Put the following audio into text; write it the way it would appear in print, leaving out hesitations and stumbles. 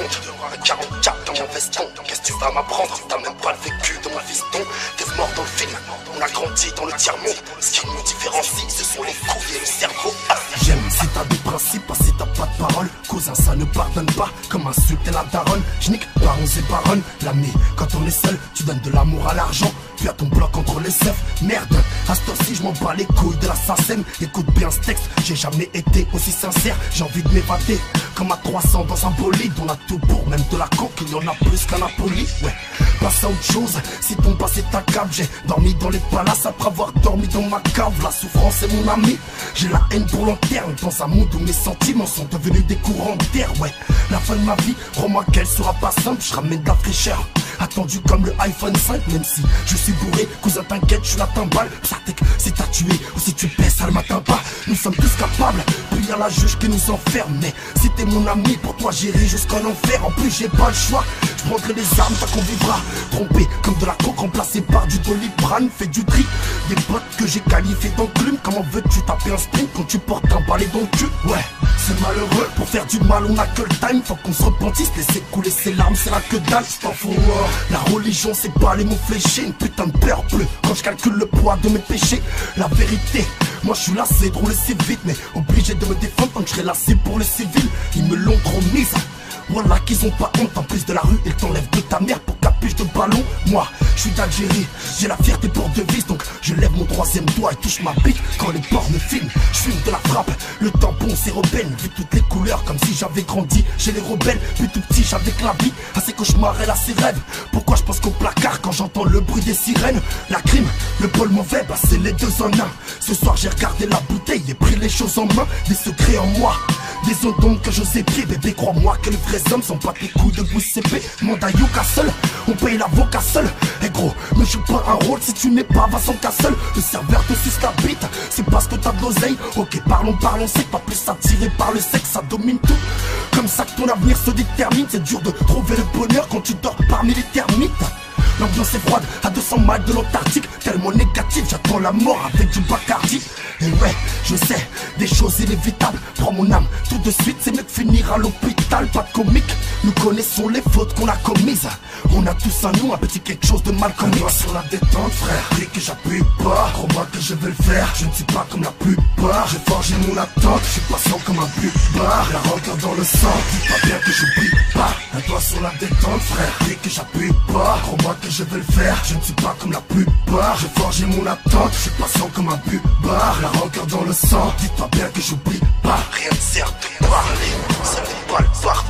raconte. Un 44 dans mon veston, qu'est-ce que tu vas m'apprendre? T'as même pas le vécu de mon fiston. T'es mort dans le film, on a grandi dans le tiers-monde. Ce qui nous différencie, ce sont les couilles et le cerveau. J'aime si t'as des principes, pas si t'as pas de parole. Cousin, ça ne pardonne pas, comme insulter la daronne. J'nique barons et baronnes, l'ami, quand on est seul, tu donnes de l'amour à l'argent. Puis à ton bloc contre les seufs, merde. À ce temps-ci, je m'en bats les couilles de la SACEM. Écoute bien ce texte, j'ai jamais été aussi sincère. J'ai envie de m'évader, comme à 300 dans un bolide. On a tout pour, même de la coke, il y en a plus qu'à Napoli. Ouais, passe à autre chose, si ton passé ta cave. J'ai dormi dans les palaces après avoir dormi dans ma cave. La souffrance est mon ami, j'ai la haine pour l'interne. Dans un monde où mes sentiments sont devenus des courants d'air. Ouais, la fin de ma vie, crois-moi qu'elle sera pas simple. Je ramène de la fraîcheur, attendu comme le iPhone 5. Même si je suis bourré, cousin t'inquiète, je suis la timbale. Ça t'es que si t'as tué ou si tu pèses, ça le matin pas. Nous sommes tous capables, puis y'a la juge qui nous enferme. Mais si t'es mon ami, pour toi j'irai jusqu'en enfer. En plus j'ai pas le choix, je prendrai les armes tant qu'on vivra. Trompé comme de la coke remplacée par du Doliprane. Fait du tri, des potes que j'ai qualifiés d'enclume. Comment veux-tu taper un sprint quand tu portes un balai dans le cul? Ouais, c'est malheureux, pour faire du mal on a que le time. Faut qu'on se repentisse, laisser couler ses larmes, c'est la que dalle. C'est pas faux, la religion c'est pas les mots fléchés. Une putain de peur bleue quand je calcule le poids de mes péchés. La vérité, moi je suis lassé de rouler si vite. Mais obligé de me défendre quand je serai lassé pour les civils. Ils me l'ont trop mise, voilà qu'ils ont pas honte. En plus de la rue, ils t'enlèvent de ta mère pour capuche de ballon. Moi, je suis d'Algérie, j'ai la fierté pour devise. Donc je lève mon troisième doigt et touche ma bite quand les porcs me filment. Je fume de la frappe, le tampon c'est rebelle. Vu toutes les couleurs comme si j'avais grandi chez les rebelles. Puis tout petit j'avais que la vie, à ses cauchemars et à ses rêves. Pourquoi je pense qu'au placard quand j'entends le bruit des sirènes? La crime, le pôle mauvais, bah c'est les deux en un. Ce soir j'ai regardé la bouteille et pris les choses en main. Des secrets en moi, des zones d'ombre que j'ose épier. Bébé crois-moi que les vrais hommes sont pas tes coups de bouche CP. Manda Yuka seul, on paye l'avocat seul. Eh gros, ne joue pas un rôle si tu n'es pas Vincent Cassel. Le serveur te suce la bite, c'est parce que t'as de l'oseille. Ok parlons, c'est pas plus attiré par le sexe, ça domine tout. Comme ça que ton avenir se détermine. C'est dur de trouver le bonheur quand tu dors parmi les termites. L'ambiance est froide à 200 miles de l'Antarctique. Tellement négatif, j'attends la mort avec du Bacardi. Et ouais, je sais, des choses inévitables. Prends mon âme, tout de suite c'est mieux de finir à l'hôpital. Pas de comique, nous connaissons les fautes qu'on a commises. On a tous en nous un petit quelque chose de mal commis. Moi sur la détente frère, dès que j'appuie pas, crois-moi que je vais le faire. Je ne suis pas comme la plupart, j'ai forgé mon attente. Je suis patient comme un buvard, la rancœur dans le sang. Dis-toi bien que j'oublie pas, un doigt sur la détente frère. Dès que j'appuie pas, crois-moi que je vais le faire. Je ne suis pas comme la plupart, j'ai forgé mon attente. Je suis patient comme un buvard, la rancœur dans le sang. Dis-toi bien que j'oublie pas. Rien ne sert de parler, ça fait pas le soir.